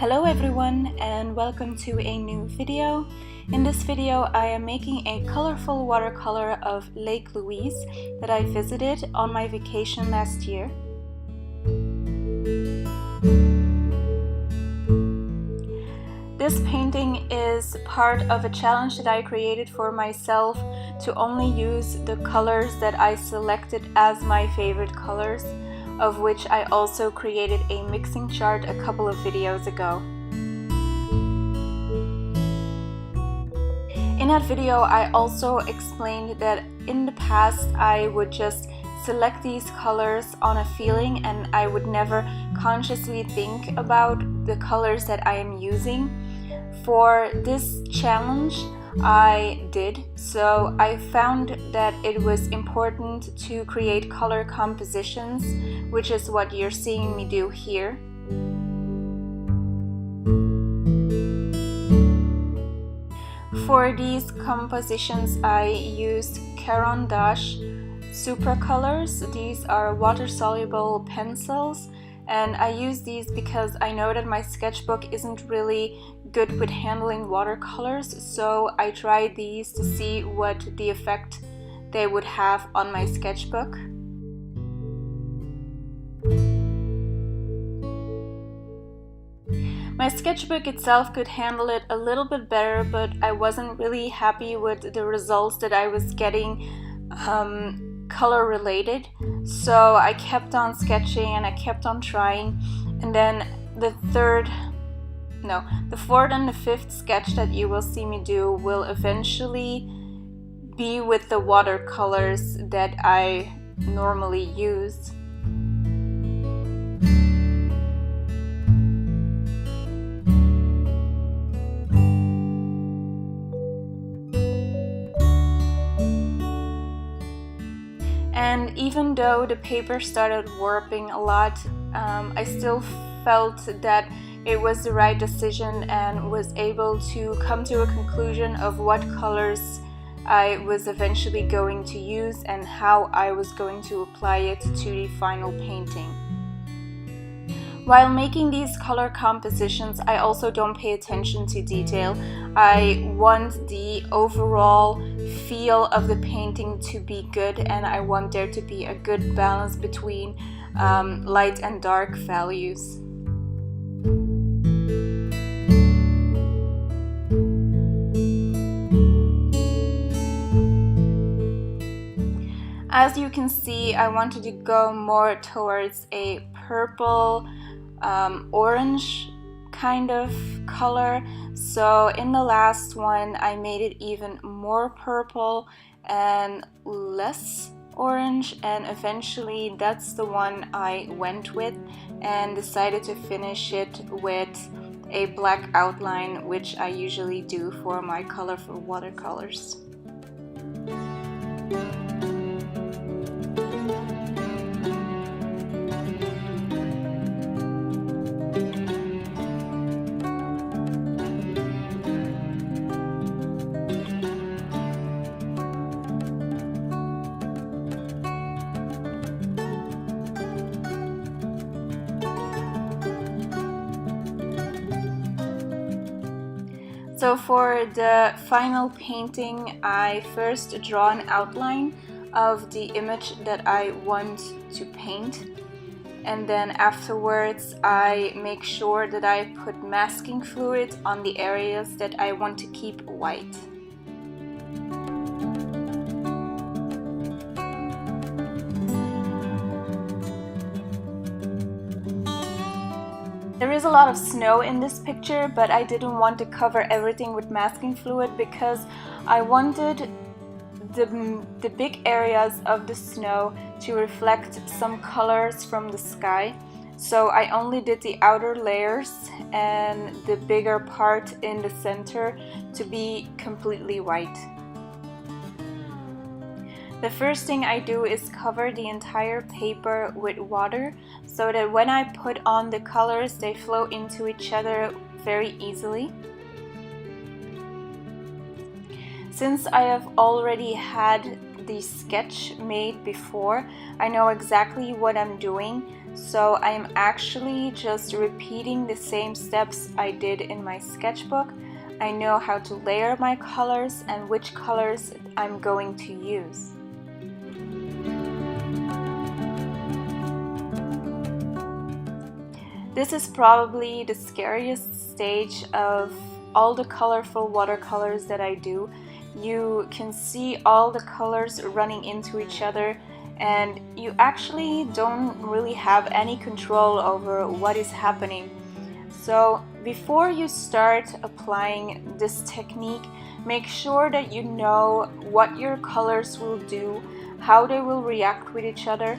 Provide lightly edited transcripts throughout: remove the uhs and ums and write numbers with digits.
Hello everyone and welcome to a new video. In this video I am making a colorful watercolor of Lake Louise that I visited on my vacation last year. This painting is part of a challenge that I created for myself to only use the colors that I selected as my favorite colors, of which I also created a mixing chart a couple of videos ago. In that video I also explained that in the past I would just select these colors on a feeling and I would never consciously think about the colors that I am using. For this challenge I did, so I found that it was important to create color compositions, which is what you're seeing me do here. For these compositions I used Caran d'Ache Supracolors. These are water-soluble pencils, and I use these because I know that my sketchbook isn't really good with handling watercolors, so I tried these to see what the effect they would have on my sketchbook. My sketchbook itself could handle it a little bit better, but I wasn't really happy with the results that I was getting color related, so I kept on sketching and I kept on trying, and then the fourth and the fifth sketch that you will see me do will eventually be with the watercolors that I normally use. And even though the paper started warping a lot, I still felt that it was the right decision and was able to come to a conclusion of what colors I was eventually going to use and how I was going to apply it to the final painting. While making these color compositions, I also don't pay attention to detail. I want the overall feel of the painting to be good, and I want there to be a good balance between light and dark values. As you can see, I wanted to go more towards a purple, orange kind of color. So in the last one I made it even more purple and less orange, and eventually that's the one I went with and decided to finish it with a black outline, which I usually do for my colorful watercolors. So for the final painting, I first draw an outline of the image that I want to paint, and then afterwards I make sure that I put masking fluid on the areas that I want to keep white. There is a lot of snow in this picture, but I didn't want to cover everything with masking fluid because I wanted the big areas of the snow to reflect some colors from the sky. So I only did the outer layers and the bigger part in the center to be completely white. The first thing I do is cover the entire paper with water so that when I put on the colors they flow into each other very easily. Since I have already had the sketch made before. I know exactly what I'm doing, so I'm actually just repeating the same steps I did in my sketchbook. I know how to layer my colors and which colors I'm going to use. This is probably the scariest stage of all the colorful watercolors that I do. You can see all the colors running into each other, and you actually don't really have any control over what is happening. So before you start applying this technique, make sure that you know what your colors will do, how they will react with each other.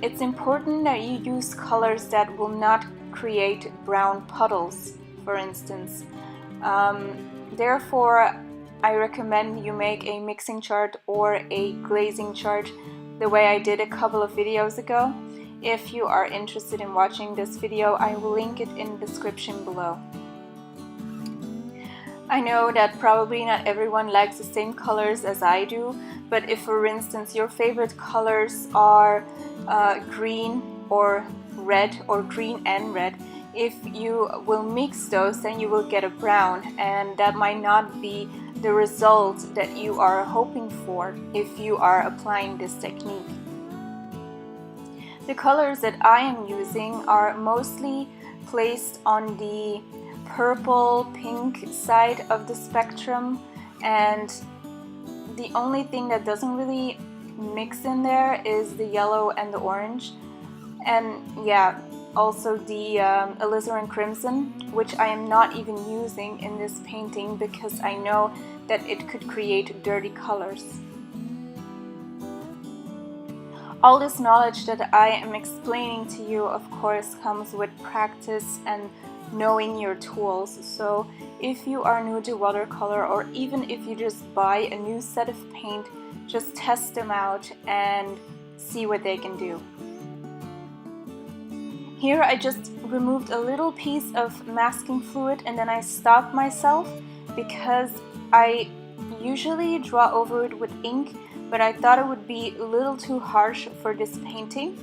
It's important that you use colors that will not create brown puddles, for instance. Therefore, I recommend you make a mixing chart or a glazing chart the way I did a couple of videos ago. If you are interested in watching this video, I will link it in the description below. I know that probably not everyone likes the same colors as I do, but if, for instance, your favorite colors are green or red, or green and red, if you will mix those, then you will get a brown, and that might not be the result that you are hoping for if you are applying this technique. The colors that I am using are mostly placed on the purple pink side of the spectrum, and the only thing that doesn't really mix in there is the yellow and the orange, and yeah, also the alizarin crimson, which I am not even using in this painting because I know that it could create dirty colors. All this knowledge that I am explaining to you, of course, comes with practice and knowing your tools. So if you are new to watercolor, or even if you just buy a new set of paint, just test them out and see what they can do. Here I just removed a little piece of masking fluid and then I stopped myself because I usually draw over it with ink, but I thought it would be a little too harsh for this painting.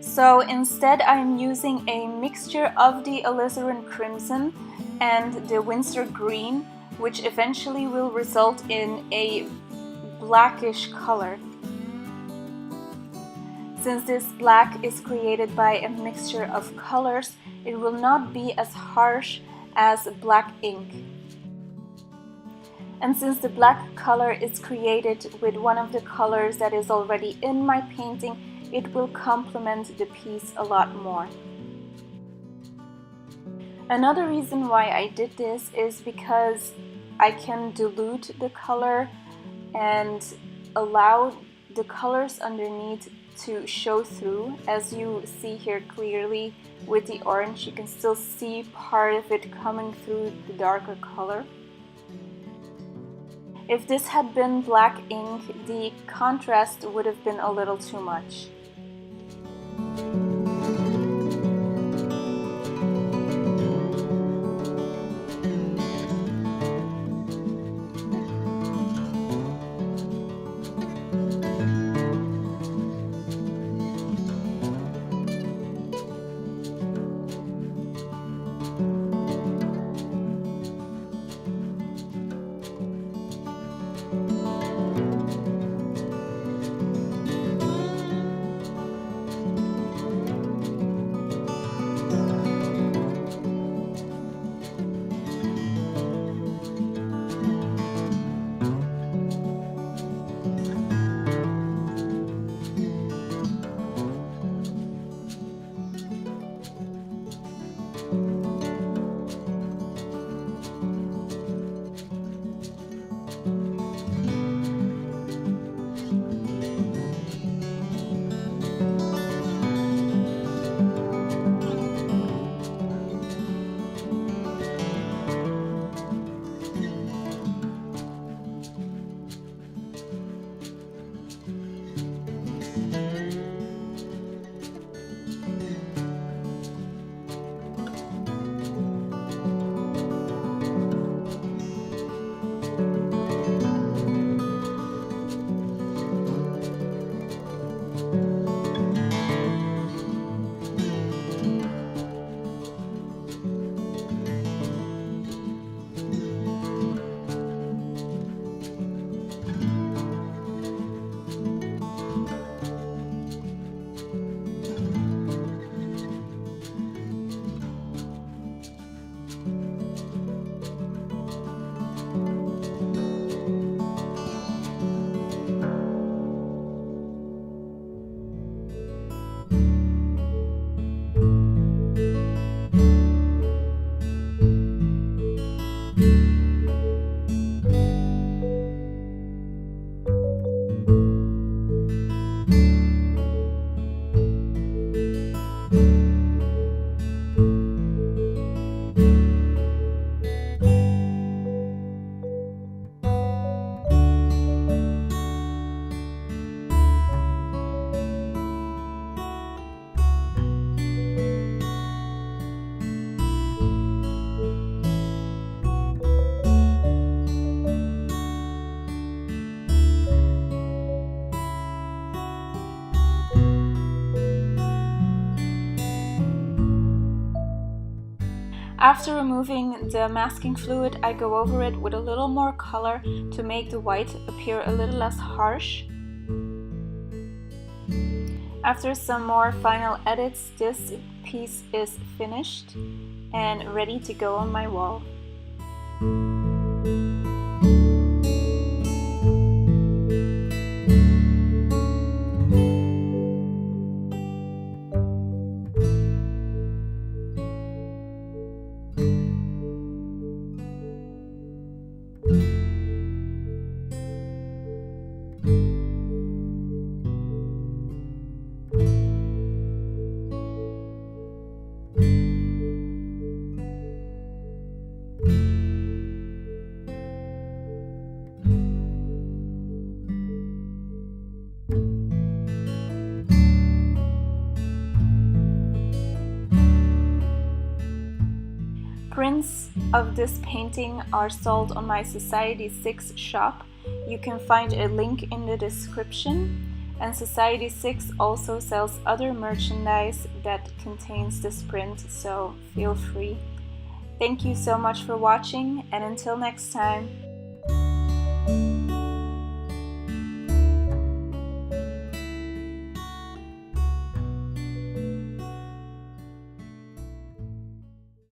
So instead I'm using a mixture of the alizarin crimson and the Winsor green, which eventually will result in a blackish color. Since this black is created by a mixture of colors, it will not be as harsh as black ink. And since the black color is created with one of the colors that is already in my painting, it will complement the piece a lot more. Another reason why I did this is because I can dilute the color and allow the colors underneath to show through. As you see here clearly with the orange, you can still see part of it coming through the darker color. If this had been black ink, the contrast would have been a little too much. After removing the masking fluid, I go over it with a little more color to make the white appear a little less harsh. After some more final edits, this piece is finished and ready to go on my wall. Prints of this painting are sold on my Society 6 shop. You can find a link in the description. And Society 6 also sells other merchandise that contains this print, so feel free. Thank you so much for watching, and until next time.